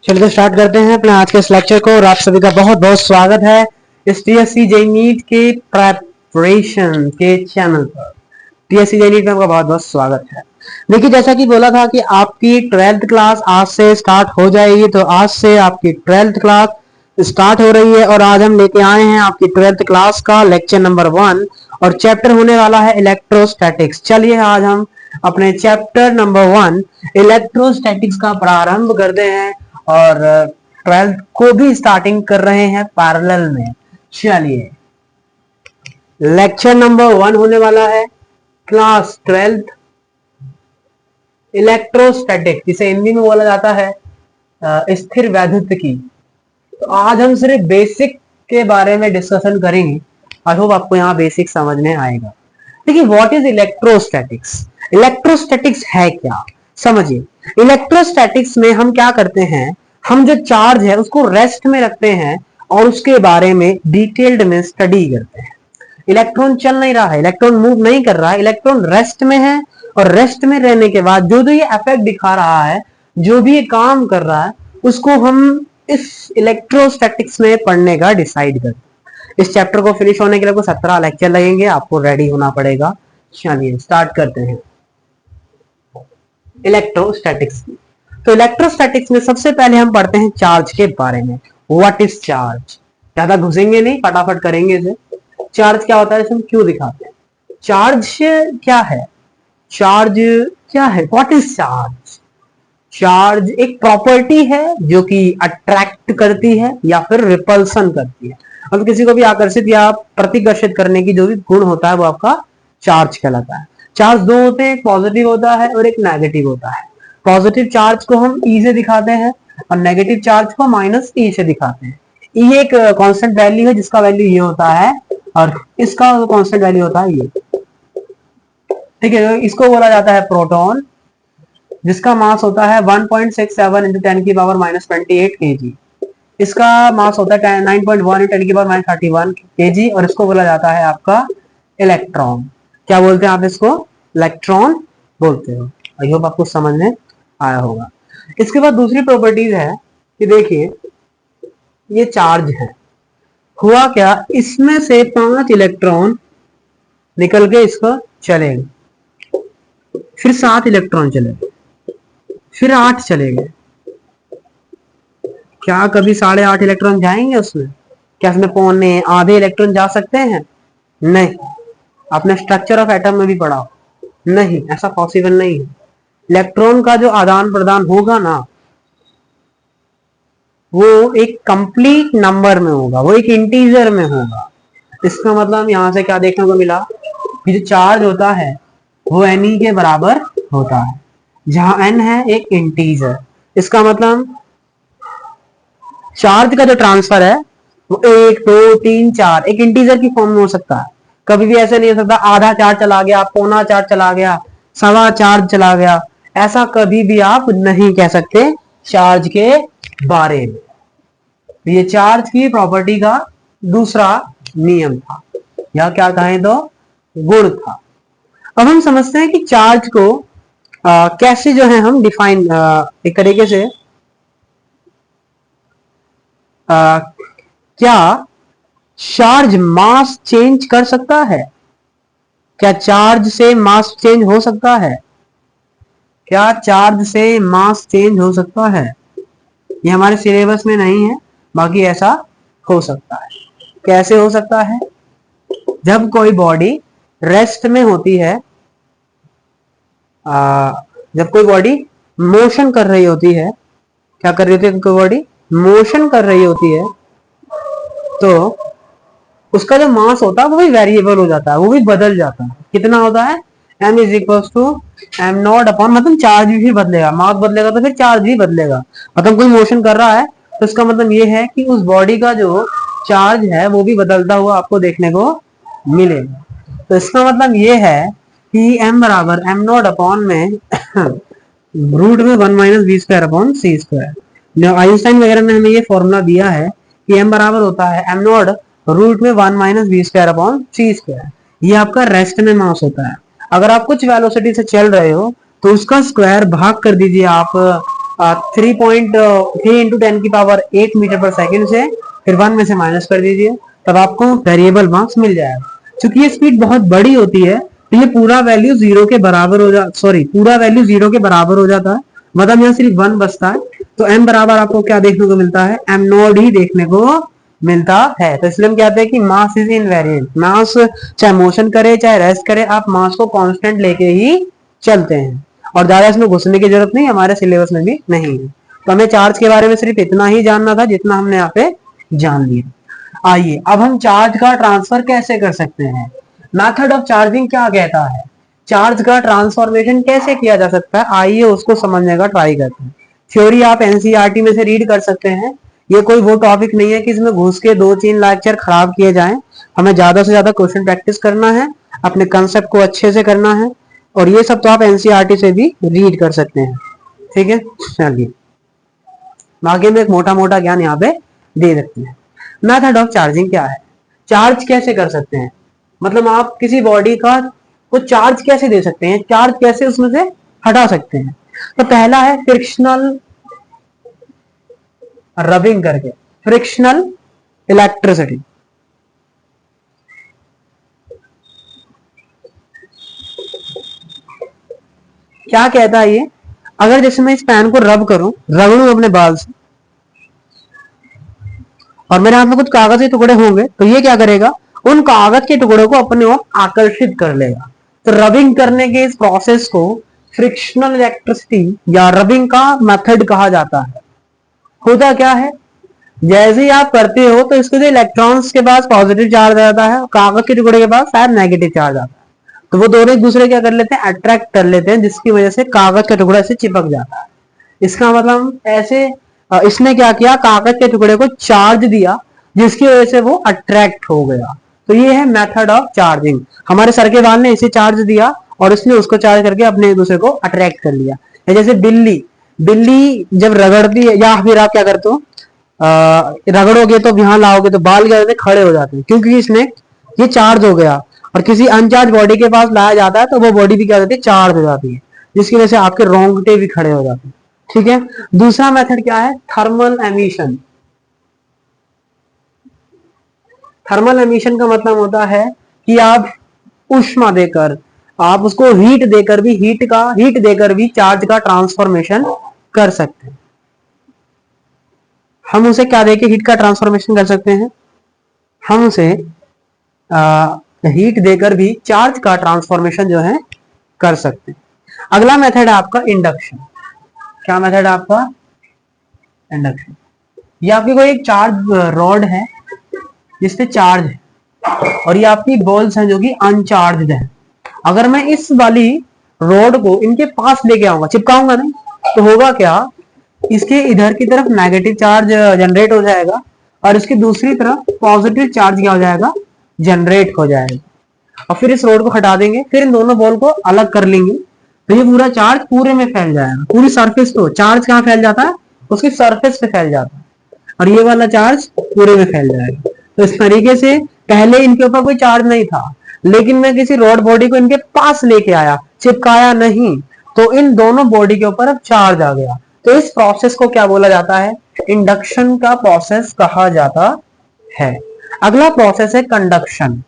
चलिए स्टार्ट करते हैं अपने आज के इस लेक्चर को और आप सभी का बहुत बहुत स्वागत है इस टीएससी जेईई नीट के प्रेपरेशन के चैनल पर। टीएससी जेईई नीट में आपका बहुत बहुत स्वागत है। देखिए, जैसा कि बोला था कि आपकी 12th क्लास आज से स्टार्ट हो जाएगी, तो आज से आपकी 12th क्लास स्टार्ट हो रही है और आज हम लेके आए हैं आपकी 12th क्लास का लेक्चर नंबर 1 और चैप्टर होने वाला है इलेक्ट्रोस्टैटिक्स। चलिए आज हम अपने चैप्टर नंबर 1 इलेक्ट्रोस्टैटिक्स का प्रारंभ करते हैं और 12th को भी स्टार्टिंग कर रहे हैं पैरेलल में। चलिए, लेक्चर नंबर 1 होने वाला है क्लास 12th इलेक्ट्रोस्टैटिक, जिसे हिंदी में बोला जाता है स्थिर वैद्युतिकी। तो आज हम सिर्फ बेसिक के बारे में डिस्कशन करेंगे। आई होप आपको यहाँ बेसिक समझ में आएगा। देखिए, व्हाट इज इलेक्ट्रोस्टैटिक्स? इलेक्ट्रोस्टैटिक्स है क्या, समझिए। इलेक्ट्रोस्टैटिक्स में हम क्या करते हैं, हम जो चार्ज है उसको रेस्ट में रखते हैं और उसके बारे में डिटेल्ड में स्टडी करते हैं। इलेक्ट्रॉन चल नहीं रहा है, इलेक्ट्रॉन मूव नहीं कर रहा है, इलेक्ट्रॉन रेस्ट में है और रेस्ट में रहने के बाद जो ये इफेक्ट दिखा रहा है, जो भी ये काम कर रहा है, उसको हम इस इलेक्ट्रोस्टैटिक्स में पढ़ने का डिसाइड करते हैं। इस चैप्टर को फिनिश होने के लिए 17 लेक्चर लगेंगे, आपको रेडी होना पड़ेगा। चलिए स्टार्ट करते हैं इलेक्ट्रोस्टैटिक्स। तो इलेक्ट्रोस्टैटिक्स में सबसे पहले हम पढ़ते हैं चार्ज के बारे में। What is charge? ज्यादा घुसेंगे नहीं, फटाफट करेंगे इसे। चार्ज क्या होता है, इसे हम क्यों दिखाते हैं? चार्ज क्या है? चार्ज क्या है? What is charge? चार्ज एक प्रॉपर्टी है जो कि अट्रैक्ट करती है या फिर रिपल्सन करती है। अब किसी को भी आकर्षित या प्रतिकर्षित करने की जो भी गुण होता है वो आपका चार्ज कहलाता है। चार्ज दो होते हैं, एक पॉजिटिव होता है और एक नेगेटिव होता है। पॉजिटिव चार्ज को हम ई से दिखाते हैं और नेगेटिव चार्ज को माइनस ई से दिखाते हैं। ई एक कांस्टेंट वैल्यू है जिसका वैल्यू ये होता है और इसका कांस्टेंट वैल्यू होता है ये। ठीक है, इसको बोला जाता है प्रोटॉन, जिसका मास होता है 1.67 इंटू 10 की पावर -28 kg। इसका मास होता है 9.1 इंटू 10 की पावर -31 kg और इसको बोला जाता है आपका इलेक्ट्रॉन। क्या बोलते हैं आप इसको? इलेक्ट्रॉन बोलते हो। आई होप आपको समझ में आया होगा। इसके बाद दूसरी प्रॉपर्टीज है कि देखिए, ये चार्ज है, हुआ क्या, इसमें से 5 इलेक्ट्रॉन निकल के इसको चले गए, फिर 7 इलेक्ट्रॉन चले गए, फिर 8 चले गए। क्या कभी 8.5 इलेक्ट्रॉन जाएंगे उसमें? क्या उसमें पौने आधे इलेक्ट्रॉन जा सकते हैं? नहीं। आपने स्ट्रक्चर ऑफ एटम में भी पढ़ा, नहीं, ऐसा पॉसिबल नहीं है। इलेक्ट्रॉन का जो आदान प्रदान होगा ना, वो एक कंप्लीट नंबर में होगा, वो एक इंटीजर में होगा। इसका मतलब यहां से क्या देखने को मिला कि जो चार्ज होता है वो एन के बराबर होता है, जहां एन है एक इंटीजर। इसका मतलब चार्ज का जो ट्रांसफर है वो 1 2 3 4 एक इंटीजर की फॉर्म में हो सकता है। कभी भी ऐसे नहीं हो सकता आधा चार्ज चला गया, पौना चार्ज चला गया, सवा चार्ज चला गया। ऐसा कभी भी आप नहीं कह सकते चार्ज के बारे में। ये चार्ज की प्रॉपर्टी का दूसरा नियम था, या क्या कहें तो गुण था। अब हम समझते हैं कि चार्ज को कैसे जो है हम डिफाइन एक तरीके से क्या चार्ज मास चेंज कर सकता है? क्या चार्ज से मास चेंज हो सकता है? क्या चार्ज से मास चेंज हो सकता है? ये हमारे सिलेबस में नहीं है, बाकी ऐसा हो सकता है। कैसे हो सकता है? जब कोई बॉडी रेस्ट में होती है, जब कोई बॉडी मोशन कर रही होती है, क्या कर रही होती है? कोई बॉडी मोशन कर रही होती है तो उसका जो मास होता है वो भी वेरिएबल हो जाता है, वो भी बदल जाता है। कितना होता है? m is equal to m not upon, मतलब चार्ज भी बदलेगा, मास बदलेगा तो फिर चार्ज भी बदलेगा। मतलब कोई मोशन कर रहा है तो इसका मतलब ये है कि उस बॉडी का जो चार्ज है वो भी बदलता हुआ आपको देखने को मिलेगा। तो इसका मतलब ये है कि m बराबर एम नॉट अपॉन में रूट में 1 minus v square upon c square. Einstein वगैरह ने हमें ये फॉर्मूला दिया है कि m बराबर होता है एम नॉट रूट में 1 minus v square upon c square. ये आपका रेस्ट में मास होता है। अगर आप कुछ वेलोसिटी से चल रहे हो तो उसका स्क्वायर भाग कर दीजिए आप 3.3 इंटू 10⁸ मीटर पर सेकेंड से फिर 1 में से माइनस कर दीजिए, तब आपको वेरिएबल मास मिल जाएगा। क्योंकि ये स्पीड बहुत बड़ी होती है तो ये पूरा वैल्यू जीरो के बराबर हो जा पूरा वैल्यू जीरो के बराबर हो जाता है, मतलब यहाँ सिर्फ 1 बचता है। तो m बराबर आपको क्या देखने को मिलता है, m नॉट ही देखने को मिलता है। तो इसलिए हम कहते हैं कि मास इज इनवेरिएंट। मास चाहे मोशन करे चाहे रेस्ट करे, आप मास को कांस्टेंट लेके ही चलते हैं, और ज्यादा इसमें घुसने की जरूरत नहीं, हमारे सिलेबस में भी नहीं है। तो हमें चार्ज के बारे में सिर्फ इतना ही जानना था जितना हमने यहाँ पे जान लिया। आइए अब हम चार्ज का ट्रांसफर कैसे कर सकते हैं, मेथड ऑफ चार्जिंग क्या कहता है, चार्ज का ट्रांसफॉर्मेशन कैसे किया जा सकता है, आइए उसको समझने का ट्राई करते हैं। थ्योरी आप एनसीईआरटी में से रीड कर सकते हैं। ये कोई वो टॉपिक नहीं है कि इसमें घुस के 2-3 लेक्चर खराब किए जाएं। हमें ज्यादा से ज्यादा क्वेश्चन प्रैक्टिस करना है, अपने कंसेप्ट को अच्छे से करना है, और ये सब तो आप एनसीईआरटी से भी रीड कर सकते हैं। ठीक है, चलिए आगे में एक मोटा मोटा ज्ञान यहाँ पे दे देते हैं। मेथड ऑफ चार्जिंग क्या है, चार्ज कैसे कर सकते हैं, मतलब आप किसी बॉडी का को चार्ज कैसे दे सकते हैं, चार्ज कैसे उसमें से हटा सकते हैं। तो पहला है फ्रिक्शनल रबिंग करके, फ्रिक्शनल इलेक्ट्रिसिटी। क्या कहता है ये, अगर जैसे मैं इस पैन को रब करूं, रगड़ूं अपने बाल से, और मेरे हाथ में कुछ कागज के टुकड़े होंगे, तो ये क्या करेगा, उन कागज के टुकड़ों को अपने ओर आकर्षित कर लेगा। तो रबिंग करने के इस प्रोसेस को फ्रिक्शनल इलेक्ट्रिसिटी या रबिंग का मेथड कहा जाता है। होता क्या है, जैसे ही आप करते हो तो इसके जो इलेक्ट्रॉन्स के पास पॉजिटिव चार्ज आता है, कागज के टुकड़े के पास शायद नेगेटिव चार्ज आता है, तो वो दोनों एक दूसरे क्या कर लेते हैं, अट्रैक्ट कर लेते हैं, जिसकी वजह से कागज का टुकड़ा से चिपक जाता है। इसका मतलब ऐसे इसने क्या किया, कागज के टुकड़े को चार्ज दिया, जिसकी वजह से वो अट्रैक्ट हो गया। तो ये है मेथड ऑफ चार्जिंग। हमारे सर के बाल ने इसे चार्ज दिया और इसने उसको चार्ज करके अपने एक दूसरे को अट्रैक्ट कर लिया। जैसे बिल्ली बिल्ली जब रगड़ती है, या फिर आप क्या करते हो, रगड़ोगे तो यहाँ लाओगे तो बाल क्या होते हैं, खड़े हो जाते हैं, क्योंकि इसने ये चार्ज हो गया। और किसी अनचार्ज बॉडी के पास लाया जाता है तो वो बॉडी भी क्या होती है, चार्ज हो जाती है, जिसकी वजह से आपके रोंगटे भी खड़े हो जाते हैं। ठीक है, दूसरा मेथड क्या है, थर्मल एमिशन। थर्मल एमिशन का मतलब होता है कि आप ऊष्मा देकर, आप उसको हीट देकर भी चार्ज का ट्रांसफॉर्मेशन कर सकते हैं। हम उसे क्या देके हीट का ट्रांसफॉर्मेशन कर सकते हैं, हम उसे हीट देकर भी चार्ज का ट्रांसफॉर्मेशन जो है कर सकते हैं। अगला मेथड है आपका इंडक्शन। क्या मेथड है आपका, इंडक्शन। ये आपके कोई एक चार्ज रॉड है जिसपे चार्ज है, और ये आपकी बॉल्स हैं जो कि अनचार्ज है। अगर मैं इस वाली रॉड को इनके पास लेके आऊंगा, चिपकाऊंगा नहीं, तो होगा क्या, इसके इधर की तरफ नेगेटिव चार्ज जनरेट हो जाएगा और इसकी दूसरी तरफ पॉजिटिव चार्ज क्या हो जाएगा, जनरेट हो जाएगा। और फिर इस रोड को हटा देंगे, फिर इन दोनों बॉल को अलग कर लेंगे, तो ये पूरा चार्ज पूरे में फैल जाएगा, पूरी सरफेस। तो चार्ज कहाँ फैल जाता है, उसकी सरफेस पे फैल जाता है, और ये वाला चार्ज पूरे में फैल जाएगा। तो इस तरीके से पहले इनके ऊपर कोई चार्ज नहीं था, लेकिन मैं किसी रॉड बॉडी को इनके पास लेके आया, चिपकाया नहीं, तो इन दोनों बॉडी के ऊपर अब चार्ज आ गया। तो इस प्रोसेस को क्या बोला जाता है, इंडक्शन का प्रोसेस कहा जाता है। अगला प्रोसेस है कंडक्शन।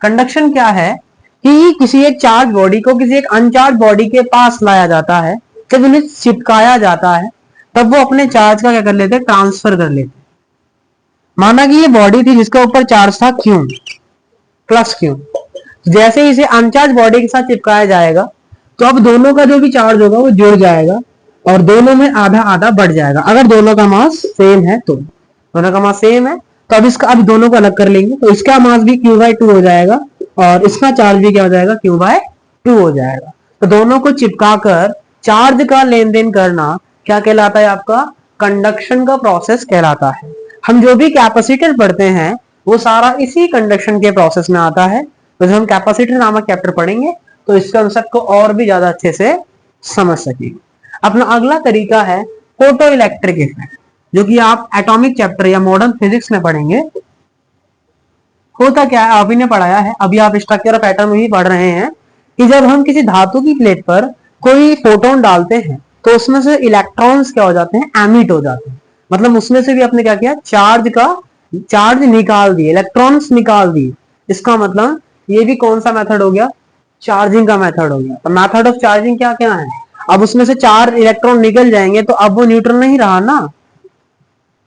कंडक्शन क्या है कि किसी एक चार्ज बॉडी को किसी एक अनचार्ज बॉडी के पास लाया जाता है, जब उन्हें चिपकाया जाता है तब वो अपने चार्ज का क्या कर लेते हैं, ट्रांसफर कर लेते हैं। माना कि ये बॉडी थी जिसके ऊपर चार्ज था Q, प्लस Q। जैसे ही इसे अनचार्ज बॉडी के साथ चिपकाया जाएगा तो अब दोनों का जो भी चार्ज होगा वो जुड़ जाएगा और दोनों में आधा आधा बढ़ जाएगा। अगर दोनों का मास सेम है तो, दोनों का मास सेम है तो अब इसका, अब दोनों को अलग कर लेंगे तो इसका मास भी Q/2 हो जाएगा और इसका चार्ज भी क्या हो जाएगा, Q/2 हो जाएगा। तो दोनों को चिपकाकर चार्ज का लेन देन करना क्या कहलाता है, आपका कंडक्शन का प्रोसेस कहलाता है। हम जो भी कैपेसिटर पढ़ते हैं वो सारा इसी कंडक्शन के प्रोसेस में आता है। तो जब हम कैपेसिटर नामक चैप्टर पढ़ेंगे तो इस कंसेप्ट को और भी ज्यादा अच्छे से समझ सकेंगे। अपना अगला तरीका है फोटो इलेक्ट्रिक इफेक्ट, जो कि आप एटॉमिक चैप्टर या मॉडर्न फिजिक्स में पढ़ेंगे। होता क्या है, अभी ने पढ़ाया है, अभी आप स्ट्रक्चर ऑफ एटम भी पढ़ रहे हैं कि जब हम किसी धातु की प्लेट पर कोई फोटोन डालते हैं तो उसमें से इलेक्ट्रॉन्स क्या हो जाते हैं, एमिट हो जाते हैं। मतलब उसमें से भी आपने क्या किया, चार्ज निकाल दिए, इलेक्ट्रॉन्स निकाल दिए। इसका मतलब ये भी कौन सा मेथड हो गया, चार्जिंग का मेथड हो गया। तो मेथड ऑफ चार्जिंग क्या क्या है, अब उसमें से 4 इलेक्ट्रॉन निकल जाएंगे तो अब वो न्यूट्रल नहीं रहा ना,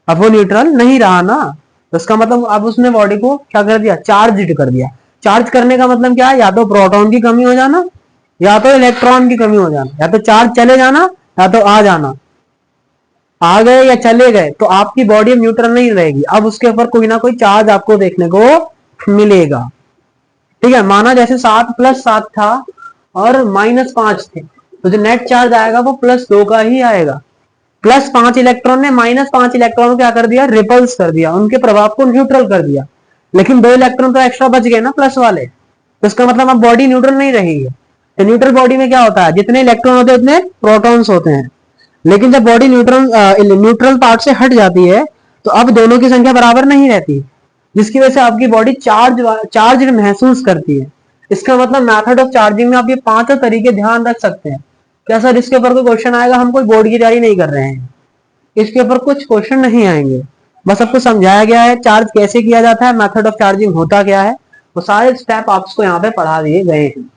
अब वो न्यूट्रल नहीं रहा ना। तो इसका मतलब अब उसने बॉडी को क्या कर दिया, चार्ज कर दिया। चार्ज करने का मतलब क्या है, या तो प्रोटॉन की कमी हो जाना, या तो इलेक्ट्रॉन की कमी हो जाना, या तो चार्ज चले जाना या तो आ जाना। आ गए या चले गए तो आपकी बॉडी अब न्यूट्रल नहीं रहेगी, अब उसके ऊपर कोई ना कोई चार्ज आपको देखने को मिलेगा। ठीक है, माना जैसे 7 + 7 था और -5 थे, तो जो नेट चार्ज आएगा वो +2 का ही आएगा। +5 इलेक्ट्रॉन ने -5 इलेक्ट्रॉन को क्या कर दिया, रिपल्स कर दिया, उनके प्रभाव को न्यूट्रल कर दिया। लेकिन 2 इलेक्ट्रॉन तो एक्स्ट्रा बच गए ना प्लस वाले, तो इसका मतलब अब बॉडी न्यूट्रल नहीं रहेगी। तो न्यूट्रल बॉडी में क्या होता है, जितने इलेक्ट्रॉन होते हैं उतने प्रोटॉन्स होते हैं। लेकिन जब बॉडी न्यूट्रल पार्ट से हट जाती है तो अब दोनों की संख्या बराबर नहीं रहती, जिसकी वजह से आपकी बॉडी चार्ज महसूस करती है। इसका मतलब मेथड ऑफ चार्जिंग में आप ये 5 तरीके ध्यान रख सकते हैं। क्या सर इसके ऊपर कोई क्वेश्चन आएगा, हम कोई बोर्ड की तैयारी नहीं कर रहे हैं, इसके ऊपर कुछ क्वेश्चन नहीं आएंगे, बस आपको समझाया गया है चार्ज कैसे किया जाता है, मेथड ऑफ चार्जिंग होता क्या है, वो सारे स्टेप आपको यहाँ पे पढ़ा दिए गए हैं।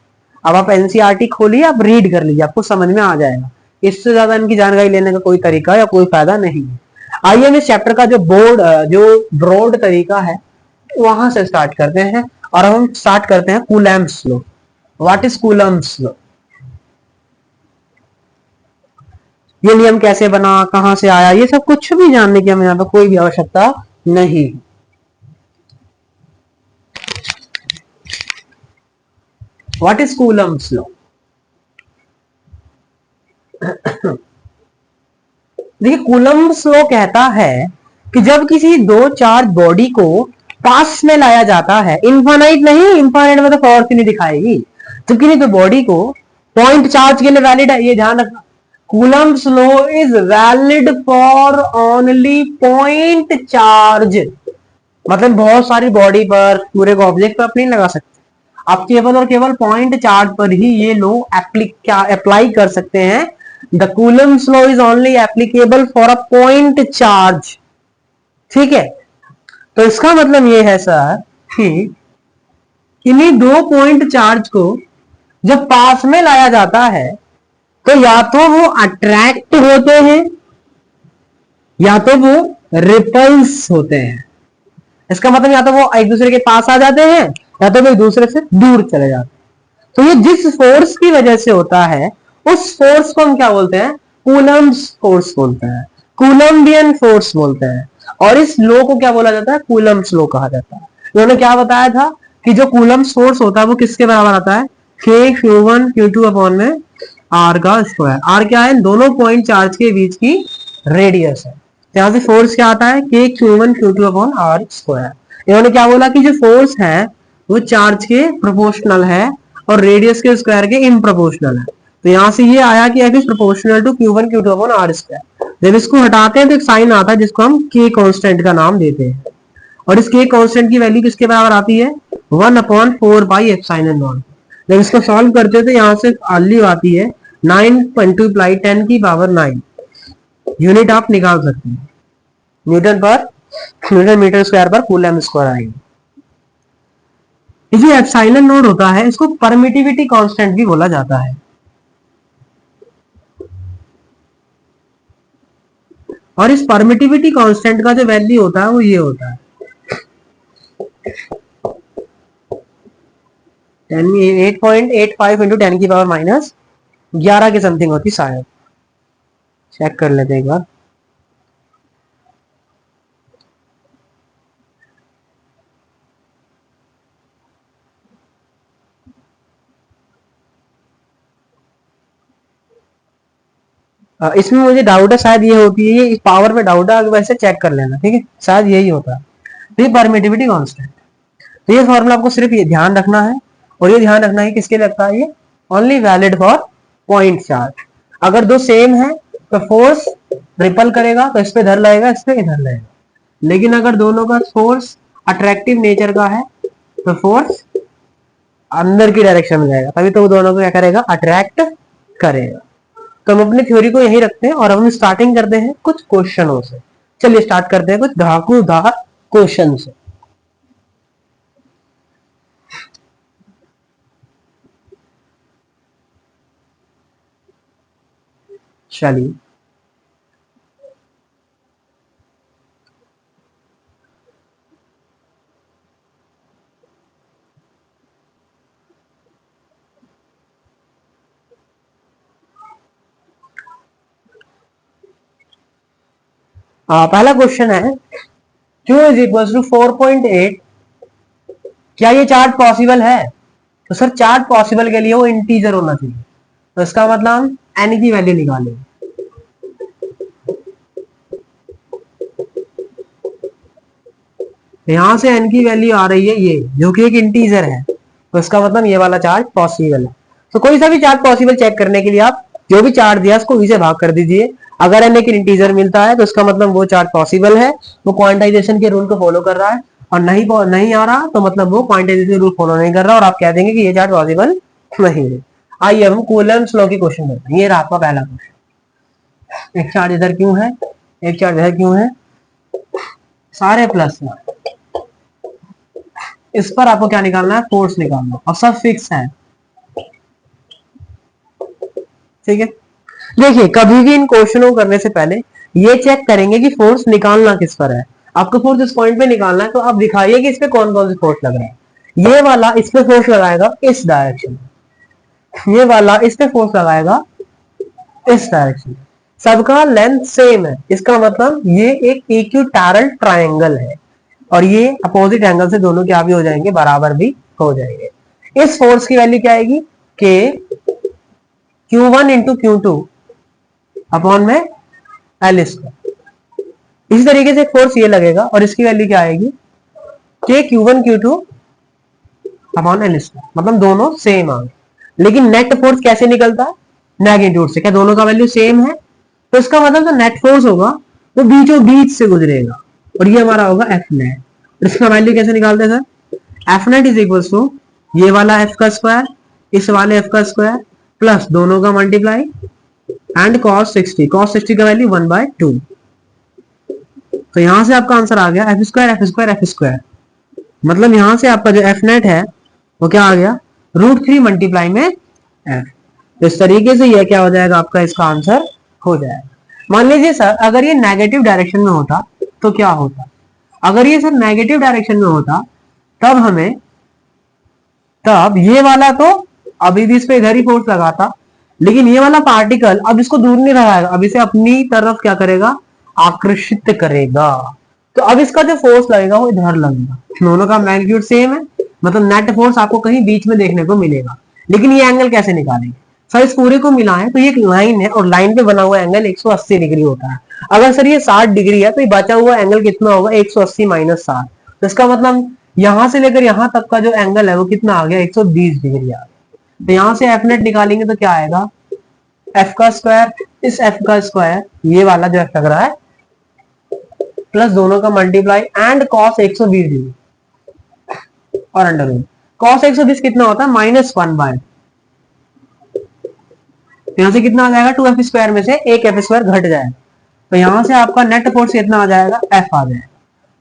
अब आप एनसीईआरटी खोलिए, आप रीड कर लीजिए, आपको समझ में आ जाएगा। इससे ज्यादा इनकी जानकारी लेने का कोई तरीका या कोई फायदा नहीं है। आइए हम इस चैप्टर का जो ब्रॉड तरीका है वहां से स्टार्ट करते हैं, और हम स्टार्ट करते हैं Coulomb's law. What is Coulomb's law, ये नियम कैसे बना, कहां से आया, ये सब कुछ भी जानने की हमें यहाँ पे कोई भी आवश्यकता नहीं। व्हाट इज कूलम्ब्स लॉ, देखिए कूलम्ब्स लॉ कहता है कि जब किसी दो चार्ज बॉडी को पास में लाया जाता है, इनफाइनाइट नहीं, इनफाइनाइट में तो फोर्स ही नहीं दिखाएगी, जब किसी तो बॉडी को पॉइंट चार्ज के लिए वैलिड है, ये ध्यान रखना। Coulomb's law is valid for only point charge, मतलब बहुत सारी बॉडी पर, पूरे को ऑब्जेक्ट पर आप नहीं लगा सकते, आप केवल और केवल पॉइंट चार्ज पर ही ये लॉ अप्लाई कर सकते हैं। The Coulomb's law is only applicable for a point charge. ठीक है, तो इसका मतलब ये है सर कि इन्हीं 2 पॉइंट चार्ज को जब पास में लाया जाता है तो या तो वो अट्रैक्ट होते हैं या तो वो रिपल्स होते हैं। इसका मतलब या तो वो एक दूसरे के पास आ जाते हैं या तो वो एक दूसरे से दूर चले जाते हैं। तो ये जिस फोर्स की वजह से होता है उस फोर्स को हम क्या बोलते हैं, कूलम्ब्स फोर्स बोलते हैं, कूलम्बियन फोर्स बोलते हैं। और इस लॉ को क्या बोला जाता है, कूलम्ब्स लॉ कहा जाता है। उन्होंने क्या बताया था कि जो कूलम्ब्स फोर्स होता है वो किसके बराबर आता है, k q1 q2 अपॉन में r का स्क्वायर। r क्या है, दोनों पॉइंट चार्ज के बीच की रेडियस है। यहां से फोर्स क्या आता है, k q1 q2 upon r square. इन्होंने क्या बोला कि जो फोर्स है वो चार्ज के प्रोपोर्शनल है और रेडियस के स्क्वायर के इम्प्रोपोर्शनल है। तो यहां से ये आया कि f is proportional to q1 q2 upon r square. जब इसको हटाते हैं तो एक साइन आता है जिसको हम k कांस्टेंट का नाम देते हैं, और इस k कांस्टेंट की वैल्यू किसके बराबर आती है, 1/4πε0। जब इसको सॉल्व करते हैं तो यहां से वैल्यू आती है 9 × 10⁹ यूनिट आप निकाल सकते हैं, न्यूटन मीटर स्क्वायर पर कूलम स्क्वायर आएगी। जो एप्सिलॉन नोड होता है इसको परमिटिविटी कांस्टेंट भी बोला जाता है। और इस परमिटिविटी कांस्टेंट का जो वैल्यू होता है वो ये होता है 8.85 × 10⁻11 के समथिंग होती शायद, चेक कर लेते हैं एक बार। इसमें मुझे डाउट है, शायद ये होती है, ये पावर में डाउट है, वैसे चेक कर लेना, ठीक है, शायद यही होता है। तो ये परमिटिविटी कांस्टेंट, तो ये फॉर्मूला आपको सिर्फ ये ध्यान रखना है, और ये ध्यान रखना है किसके लगता है, ये only valid for point charge. अगर दो सेम है तो फोर्स रिपल करेगा, तो इस पे इधर लगेगा, इस पे इधर लगेगा। लेकिन अगर दोनों का फोर्स अट्रैक्टिव नेचर का है तो फोर्स अंदर की डायरेक्शन में जाएगा, तभी तो वो दोनों को क्या करेगा, अट्रैक्ट करेगा। तो हम अपनी थ्योरी को यही रखते हैं और हम स्टार्टिंग करते हैं कुछ क्वेश्चनों से। चलिए स्टार्ट करते हैं कुछ धाकूदार क्वेश्चन से। चलिए पहला क्वेश्चन है Q इज इक्वल टू 4.8, क्या ये चार्ट पॉसिबल है? तो सर चार्ट पॉसिबल के लिए वो इंटीजर होना चाहिए, तो इसका मतलब n की वैल्यू निकालेंगे। यहां से n की वैल्यू आ रही है ये, जो कि एक इंटीजर है, तो इसका मतलब ये वाला चार्ट पॉसिबल है। तो कोई सा भी चार्ट पॉसिबल चेक करने के लिए आप जो भी चार्ट दिया उसको v से भाग कर दीजिए। अगर n एक इंटीजर मिलता है तो इसका मतलब वो चार्ट पॉसिबल है, वो क्वांटाइजेशन के रूल को फॉलो कर रहा है, और नहीं आ रहा तो मतलब वो क्वांटाइजेशन रूल फॉलो नहीं कर रहा, और आप कह देंगे कि ये चार्ट पॉसिबल नहीं है। आइए हम कूलम्ब्स लॉ की क्वेश्चन करते हैं। ये रहा आपका पहला क्वेश्चन। एक चार्ज इधर क्यों है, एक चार्ज इधर क्यों है, सारे प्लस में। इस पर आपको क्या निकालना है, फोर्स निकालना, और सब फिक्स है। ठीक है, देखिए कभी भी इन क्वेश्चनों को करने से पहले ये चेक करेंगे कि फोर्स निकालना किस पर है। आपको फोर्स इस पॉइंट पे निकालना है, तो आप दिखाइए कि इस पे कौन कौन सी फोर्स लग रहा है। ये वाला इस पे फोर्स लगाएगा इस डायरेक्शन, ये वाला इस पे फोर्स लगाएगा इस डायरेक्शन, सबका लेंथ सेम है। इसका मतलब ये एक इक्विटैरल ट्रायंगल है, और ये अपोजिट एंगल से दोनों क्या भी हो जाएंगे, बराबर भी हो जाएंगे। इस फोर्स की वैल्यू क्या आएगी, के Q1 इंटू Q2 अपॉन में एल स्क्वायर। इसी तरीके से फोर्स ये लगेगा और इसकी वैल्यू क्या आएगी, के Q1 Q2 upon L square, मतलब दोनों सेम आ गए। लेकिन नेट फोर्स कैसे निकलता है, मैग्नीट्यूड से। क्या दोनों का वैल्यू सेम है, तो इसका मतलब जो नेट फोर्स होगा वो बीचों बीच से गुजरेगा, और ये हमारा होगा एफ नेट। इसका वैल्यू कैसे निकालते हैं sir, f net is equal to ये वाला एफ का स्क्वायर इस वाले एफ का स्क्वायर प्लस दोनों का मल्टीप्लाई एंड cos 60, cos 60 का वैल्यू 1/2। तो यहां से आपका आंसर आ गया F square F square F square, मतलब यहां से आपका जो एफ नेट है वो क्या आ गया, √3 मल्टीप्लाई में एफ। तो इस तरीके से ये क्या हो जाएगा, आपका इसका आंसर हो जाएगा। मान लीजिए सर अगर ये नेगेटिव डायरेक्शन में होता तो क्या होता, अगर ये सर नेगेटिव डायरेक्शन में होता तब ये वाला तो अभी भी इस पे इधर ही फोर्स लगाता, लेकिन ये वाला पार्टिकल अब इसको दूर नहीं लगाएगा, अब इसे अपनी तरफ क्या करेगा, आकर्षित करेगा। तो अब इसका जो फोर्स लगेगा वो इधर लगेगा, दोनों का मैग्नीट्यूड सेम है, मतलब नेट फोर्स आपको कहीं बीच में देखने को मिलेगा। लेकिन ये एंगल कैसे निकालेंगे, सर इस पूरे को मिलाएं तो ये एक लाइन है, और लाइन पे बना हुआ एंगल 180 डिग्री होता है। अगर सर ये 60 डिग्री है तो ये बचा हुआ एंगल कितना होगा, 180 माइनस 60। तो इसका मतलब यहां से लेकर यहां तक का जो एंगल है वो कितना आ गया, 120 डिग्री आ गया। तो यहां से एफ नेट निकालेंगे तो क्या आएगा, एफ का स्क्वायर इस एफ का स्क्वायर, ये वाला जो एफ लग रहा है, प्लस दोनों का मल्टीप्लाई एंड cos 120 डिग्री और अंडर रूट। cos 120 कितना होता है, -1/, यहां से कितना आ जाएगा, 2f स्क्वायर में से एक एफ स्क्वायर घट जाएगा, तो यहां से आपका नेट फोर्स कितना आ जाएगा, एफ आ जाएगा।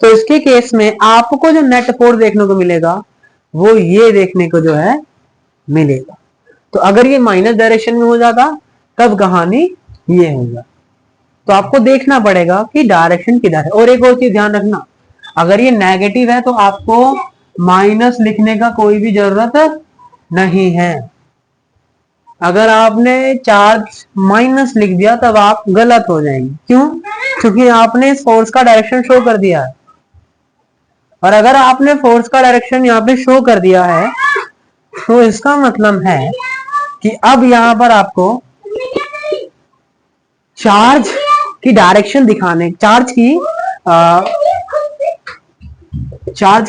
तो इसके केस में आपको जो नेट फोर्स देखने को मिलेगा वो ये देखने को जो है मिलेगा। तो अगर ये माइनस डायरेक्शन में हो जाता तब कहानी ये होगा। तो आपको देखना पड़ेगा कि डायरेक्शन किधर है। और एक और चीज ध्यान रखना, अगर ये नेगेटिव है तो आपको माइनस लिखने का कोई भी जरूरत नहीं है। अगर आपने चार्ज माइनस लिख दिया तब आप गलत हो जाएंगे। क्यों, क्योंकि आपने फोर्स का डायरेक्शन शो कर दिया है, और अगर आपने फोर्स का डायरेक्शन यहाँ पे शो कर दिया है तो इसका मतलब है कि अब यहां पर आपको चार्ज की डायरेक्शन दिखाने, चार्ज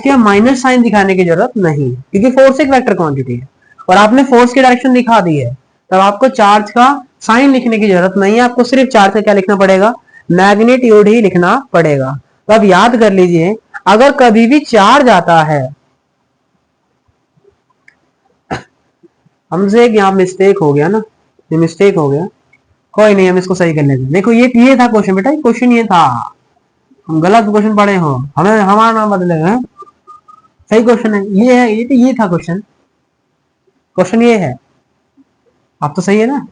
के माइनस साइन दिखाने की जरूरत नहीं, क्योंकि फोर्स एक वेक्टर क्वांटिटी है और आपने फोर्स की डायरेक्शन दिखा दी है, तब आपको चार्ज का साइन लिखने की जरूरत नहीं है। आपको सिर्फ चार्ज का क्या लिखना पड़ेगा, मैग्नीट्यूड ही लिखना पड़ेगा। तो अब याद कर लीजिए, अगर कभी भी चार्ज आता है, हमसे एक यहां मिस्टेक हो गया ना, ये मिस्टेक हो गया, कोई नहीं, हम इसको सही कर लेते। देखो ये था क्वेश्चन बेटा, ये क्वेश्चन ये था, हम गलत क्वेश्चन पढ़े हो, हमें हमारा नाम बदलेगा। सही क्वेश्चन है, ये है, ये था क्वेश्चन, क्वेश्चन ये है। आप तो सही है ना।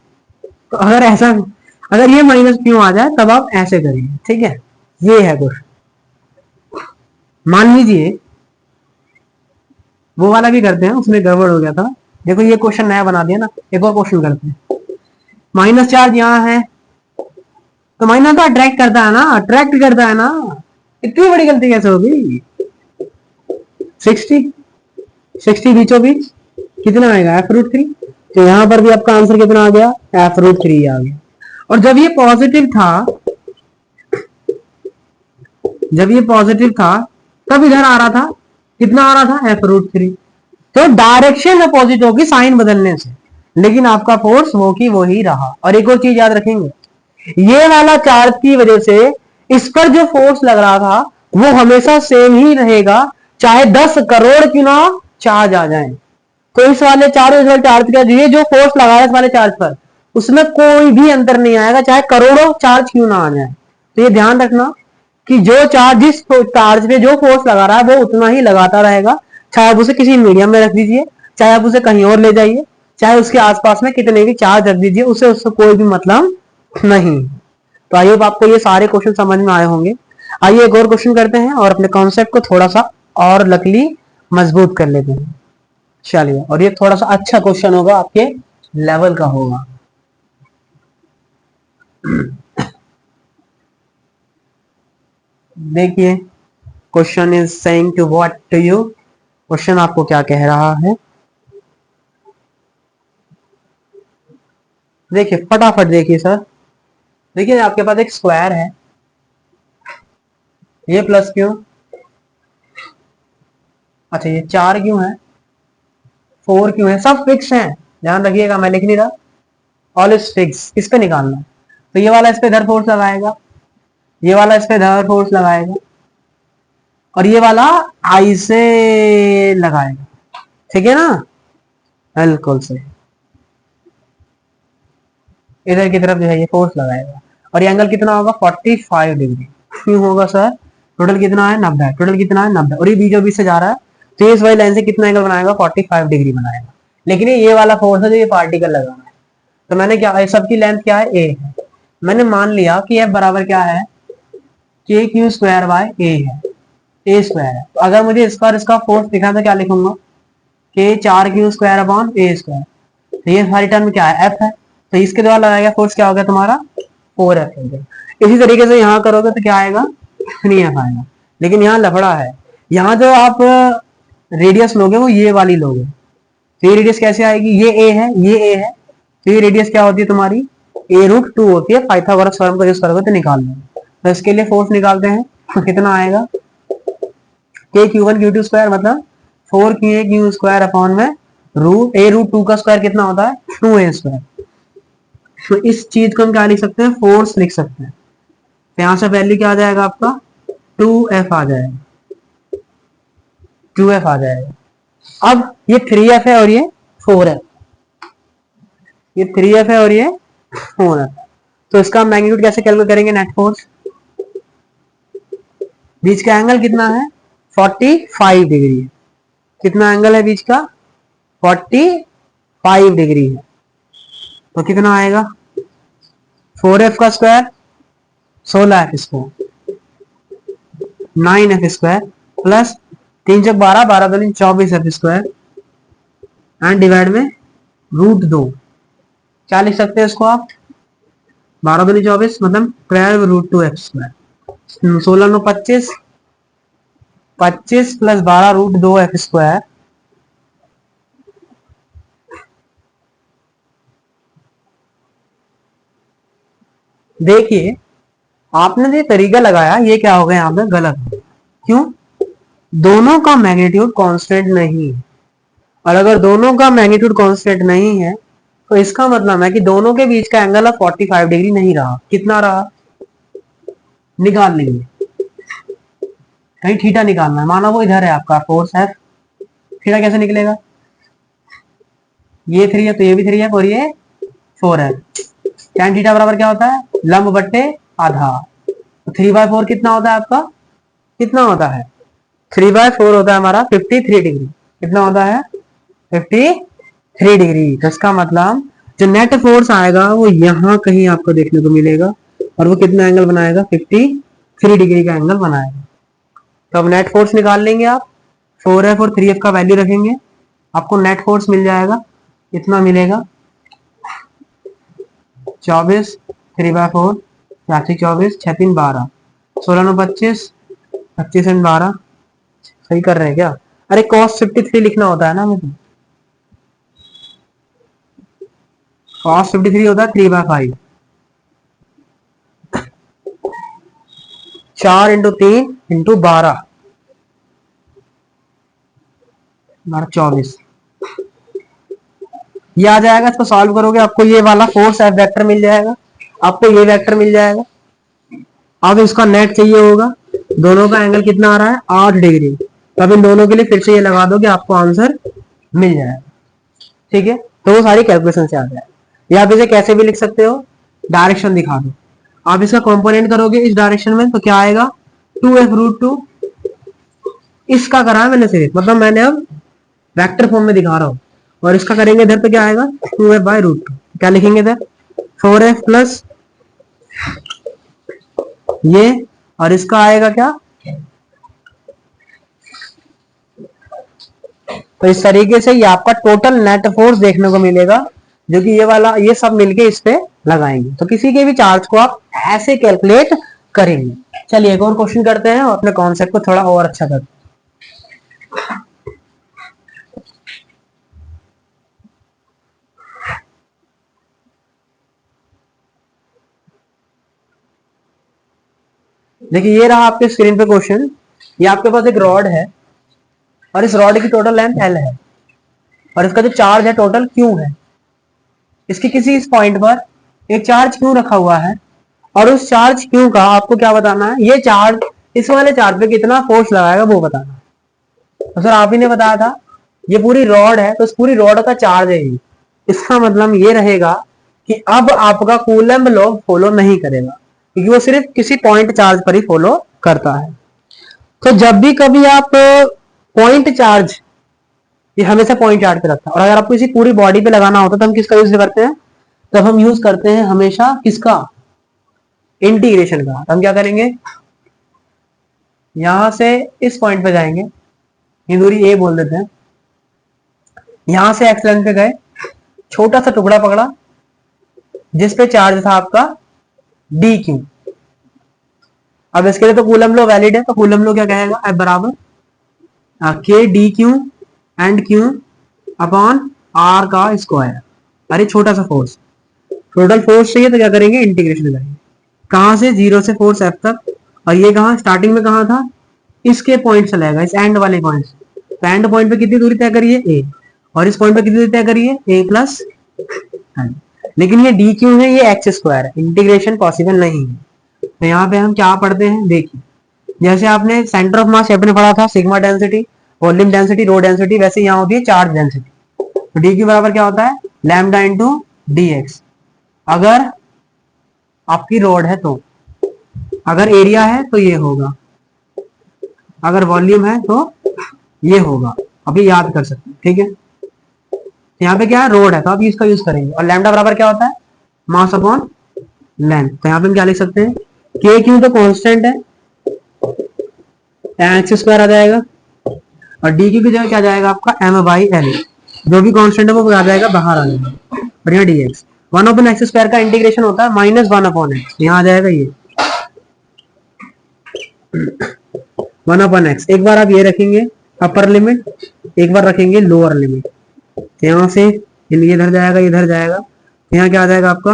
तो अगर ऐसा, अगर ये माइनस क्यों आ जाए तब आप ऐसे करिए, ठीक है। ये है क्वेश्चन। मान लीजिए वो वाला भी करते हैं, उसमें गड़बड़ हो गया था। देखो ये क्वेश्चन नया बना दिया ना, एक और क्वेश्चन करते हैं। माइनस चार्ज यहाँ है, तो माइनस तो अट्रैक्ट करता है ना, अट्रैक्ट करता है ना। इतनी बड़ी गलती कैसे होगी। 60 60 बीचों बीच कितना आएगा, f√3। तो यहां पर भी आपका आंसर कितना आ गया, f√3 आ गया। और जब ये पॉजिटिव था, जब ये पॉजिटिव था तब इधर आ रहा था, कितना आ रहा था, f√3। तो डायरेक्शन अपोजिट होगी साइन बदलने से, लेकिन आपका फोर्स वो की वो ही रहा। और एक और चीज याद रखेंगे, ये वाला चार्ज की वजह से इस पर जो फोर्स लग रहा था वो हमेशा सेम ही रहेगा, चाहे 10 करोड़ क्यों ना चार्ज आ जाए। तो इस वाले चार्ज, इस वाले चार्ज का ये जो फोर्स लगा है इस वाले चार्ज पर, उसमें कोई भी अंतर नहीं आएगा, चाहे करोड़ों चार्ज क्यों ना आ जाए। तो ये ध्यान रखना कि जो चार्ज, जिस चार्ज पे जो फोर्स लगा रहा है वो उतना ही लगाता रहेगा, चाहे आप उसे किसी मीडियम में रख दीजिए, चाहे आप उसे कहीं और ले जाइए, चाहे उसके आसपास में कितने भी चार्ज रख दीजिए, उसे उससे कोई भी मतलब नहीं। तो आई होप आपको ये सारे क्वेश्चन समझ में आए होंगे। आइए एक और क्वेश्चन करते हैं और अपने कॉन्सेप्ट को थोड़ा सा और लकली मजबूत कर लेते हैं। चलिए, और ये थोड़ा सा अच्छा क्वेश्चन होगा, आपके लेवल का होगा। देखिए, question is saying to what to you, question आपको क्या कह रहा है। देखिए फटाफट देखिए सर। देखिए आपके पास एक स्क्वायर है, ये प्लस क्यों, अच्छा ये 4 क्यों है, 4 क्यों है, सब फिक्स है, ध्यान रखिएगा, मैं लिख नहीं रहा, ऑल इज फिक्स। किस पे निकालना है, तो ये वाला इस पे इधर फोर्स लगाएगा, ये वाला इस पे इधर फोर्स लगाएगा, और ये वाला आई से लगाएगा, ठीक है ना, बिल्कुल सही। इधर की तरफ जो है ये फोर्स लगाएगा, और ये एंगल कितना होगा, 45 डिग्री। क्यों होगा सर, टोटल कितना है 90, टोटल कितना है 90, और ये बीचों बीच से जा रहा है, तो ये इस वाली लाइन से कितना एंगल बनाएगा, 45 डिग्री बनाएगा। लेकिन ये वाला फोर्स है जो ये पार्टिकल लगाना है, तो मैंने क्या, सबकी लेंथ क्या है, ए है, मैंने मान लिया कि एफ बराबर क्या है, के क्यू स्क्वायर बाय ए है, ए स्क्वायर है। तो अगर मुझे इसका फोर्स दिखा तो क्या लिखूंगा, के 4 क्यू स्क्वायर अपॉन ए स्क्वायर। तो ये सारी टर्म क्या है, एफ है, तो इसके द्वारा लगाया गया फोर्स क्या हो गया तुम्हारा, 4F हो गया। इसी तरीके से यहाँ करोगे तो क्या आएगा, 3F आएगा। लेकिन यहाँ लफड़ा है, यहाँ जो आप रेडियस लोगे वो ये वाली लोगे, तो ये रेडियस कैसे आएगी, ये ए है, ये ए है, तो ये रेडियस क्या होती है तुम्हारी, a√2 होती है। पाइथागोरस थ्योरम का यूज करोगे तो निकाल लो। तो इसके लिए फोर्स निकालते हैं, तो कितना आएगा, के Q1 Q2 स्क्वायर मतलब 4Q स्क्वायर अपॉन में a√2 का स्क्वायर कितना होता है, 2a स्क्वायर। तो इस चीज को हम क्या लिख सकते हैं, फोर्स लिख सकते हैं। तो यहां से वैल्यू क्या आ जाएगा आपका, 2F आ जाएगा, 2F आ जाएगा। अब ये 3F है और ये 4F, ये 3F है और ये 4F। तो इसका मैग्नीट्यूड कैसे कैलकुलेट करेंगे, नेट फोर्स, बीच का एंगल कितना है, 45 डिग्री है, कितना एंगल है बीच का, 45 डिग्री है। तो कितना आएगा, 4F का square 16F square, 9F square plus 3 Chowk 12, 12 2 24F square and divide में √2। क्या लिख सकते हैं इसको आप, 12 2 24 मतलब 12√2F square, 16 9 25, 25 plus 12√2F square. देखिए आपने जो तरीका लगाया ये क्या हो गया, यहाँ पे गलत। क्यों, दोनों का मैग्नीट्यूड कांस्टेंट नहीं है, और अगर दोनों का मैग्नीट्यूड कांस्टेंट नहीं है तो इसका मतलब है कि दोनों के बीच का एंगल अब 45 डिग्री नहीं रहा, कितना रहा, निकाल लेंगे, कहीं थीटा निकालना है, माना वो इधर है आपका फोर्स है, थीटा कैसे निकलेगा, ये 3 है तो ये भी 3 है और ये 4f। tan थीटा बराबर क्या होता है, लंब बट्टे आधा। 3/4 कितना होता है आपका, कितना होता है 3/4 होता है हमारा 53 डिग्री। कितना होता है 53 डिग्री। तो इसका मतलब जो नेट फोर्स आएगा वो यहाँ कहीं आपको देखने को मिलेगा और वो कितना एंगल बनाएगा 53 डिग्री का एंगल बनाएगा। तो अब नेट फोर्स निकाल लेंगे आप, 4f और 3f का वैल्यू रखेंगे, आपको नेट फोर्स मिल जाएगा, कितना मिलेगा 24, 3/4 24, 6 3 12, 16 9 25, 25 एंड 12, सही कर रहे हैं क्या। अरे cos 53 लिखना होता है ना हमें, cos 53 होता है 3/5, 4 इंटू 3 इंटू 12, 24 ये आ जाएगा। इसको सॉल्व करोगे आपको ये वाला फोर्स एफ वेक्टर मिल जाएगा, आपको ये वेक्टर मिल जाएगा। अब इसका नेट चाहिए होगा, दोनों का एंगल कितना आ रहा है 8 डिग्री। अब इन दोनों के लिए फिर से ये लगा दो कि आपको आंसर मिल जाएगा। ठीक है, तो वो सारी कैलकुलेशन से आ जाए। या आप इसे कैसे भी लिख सकते हो, डायरेक्शन दिखा दो। आप इसका कंपोनेंट करोगे इस डायरेक्शन में तो क्या आएगा 2f√2। इसका करा है मैंने सिर्फ, मतलब मैंने अब वेक्टर फॉर्म में दिखा रहा हूं। और इसका करेंगे इधर तो क्या आएगा 2f/√2। क्या लिखेंगे इधर 4f प्लस ये, और इसका आएगा क्या, तो इस तरीके से ये आपका टोटल नेट फोर्स देखने को मिलेगा, जो कि ये वाला ये सब मिलके इस पे लगाएंगे। तो किसी के भी चार्ज को आप ऐसे कैलकुलेट करेंगे। चलिए एक और क्वेश्चन करते हैं और अपने कॉन्सेप्ट को थोड़ा और अच्छा करते हैं। देखिए ये रहा आपके स्क्रीन पे क्वेश्चन। ये आपके पास एक रॉड है और इस रॉड की टोटल लेंथ L है और इसका जो चार्ज है टोटल Q है। इसके किसी इस पॉइंट पर एक चार्ज Q रखा हुआ है और उस चार्ज Q का आपको क्या बताना है, ये चार्ज इस वाले चार्ज पे कितना फोर्स लगाएगा वो बताना है। तो सर आप ही ने बताया था ये पूरी रॉड है, तो इस पूरी रॉड का चार्ज है ये। इसका मतलब ये रहेगा कि अब आपका कूलम्ब लॉ फॉलो नहीं करेगा, क्योंकि वो सिर्फ किसी पॉइंट चार्ज पर ही फॉलो करता है। तो जब भी कभी आप पॉइंट चार्ज, ये हमेशा पॉइंट चार्ज पे रखता है, और अगर आपको इसी पूरी बॉडी पे लगाना होता है तो हम किसका यूज करते हैं, तब हम यूज करते हैं हमेशा किसका, इंटीग्रेशन का। तो हम क्या करेंगे, यहां से इस पॉइंट पे जाएंगे, ये दूरी ए बोल देते हैं, यहां से एक्स लेंथ पे गए, छोटा सा टुकड़ा पकड़ा जिसपे चार्ज था आपका DQ। अब इसके लिए तो कूलम लॉ वैलिड है, तो कूलम लॉ क्या कहेगा, F बराबर K DQ and Q upon R का स्क्वायर। अरे छोटा सा फोर्स, टोटल फोर्स चाहिए तो क्या करेंगे, इंटीग्रेशन करेंगे। कहां से, 0 से फोर्स F तक, और ये कहां स्टार्टिंग में कहां था, इसके पॉइंट से लगेगा, इस एंड वाले पॉइंट से। तो एंड पॉइंट पे कितनी दूरी तय करिए A, और इस पॉइंट पे कितनी दूरी तय करिए A प्लस, लेकिन ये DQ है, ये एक्स स्क्वायर है, इंटीग्रेशन पॉसिबल नहीं है। तो यहाँ पे हम क्या पढ़ते हैं, देखिए जैसे आपने सेंटर ऑफ मास आपने पढ़ा था sigma density, volume density, rho density, वैसे यहाँ होती है चार्ज डेंसिटी। तो DQ बराबर क्या होता है, लैम्डा इंटू dx। अगर आपकी रोड है तो, अगर एरिया है तो ये होगा, अगर वॉल्यूम है तो ये होगा। अब ये याद कर सकते हैं, ठीक है। यहाँ पे क्या है, रोड है, तो आप इसका यूज करेंगे। और लैम्डा बराबर क्या होता है, मास अपॉन लेंथ। तो यहाँ पे हम क्या लिख सकते हैं, के क्यू तो कांस्टेंट है, एक्स स्क्वायर आ जाएगा, और डी क्यू की जगह क्या जाएगा आपका m/l, जो भी कांस्टेंट है वो आ जाएगा बाहर आ जाएगा, और यहाँ dx 1/x स्क्वायर का इंटीग्रेशन होता है -1/x, यहाँ आ जाएगा ये 1/x। एक बार आप ये रखेंगे अपर लिमिट, एक बार रखेंगे लोअर लिमिट, यहाँ से ये इधर जाएगा, इधर जाएगा, यहाँ क्या आ जाएगा आपका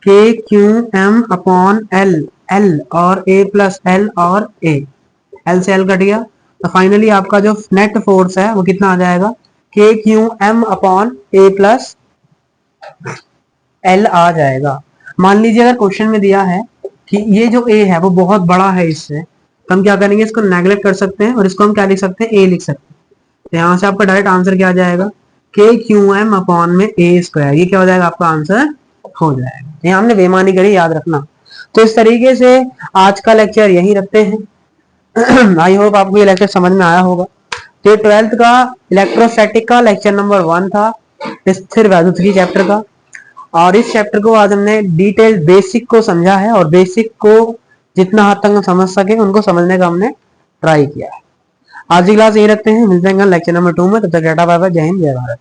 k q m upon l, l और ए प्लस एल और ए, एल से एल कट गया। तो फाइनली आपका जो नेट फोर्स है वो कितना आ जाएगा, के क्यू एम अपॉन ए प्लस एल आ जाएगा। मान लीजिए अगर क्वेश्चन में दिया है कि ये जो ए है वो बहुत बड़ा है इससे, तो हम क्या करेंगे, इसको नेगलेक्ट कर सकते हैं और इसको हम क्या लिख सकते हैं, ए लिख सकते हैं। तो यहाँ से आपका डायरेक्ट आंसर क्या आ जाएगा, के क्यू एम अपॉन में ए स्क्वायर, ये क्या हो जाएगा आपका आंसर हो जाएगा। ये हमने बेईमानी करी, याद रखना। तो इस तरीके से आज का लेक्चर यही रखते हैं। आई होप आपको ये लेक्चर समझ में आया होगा। तो ये 12th का इलेक्ट्रोस्टैटिक का लेक्चर नंबर 1 था, स्थिर वैद्युतिकी चैप्टर का। और इस चैप्टर को आज हमने डिटेल बेसिक को समझा है, और बेसिक को जितना हद तक हम समझ सके उनको समझने का हमने ट्राई किया है। आज की क्लास यही रखते हैं, मिलते हैं लेक्चर नंबर 2 में। तब तक टाटा बाय बाय, जय हिंद जय भारत।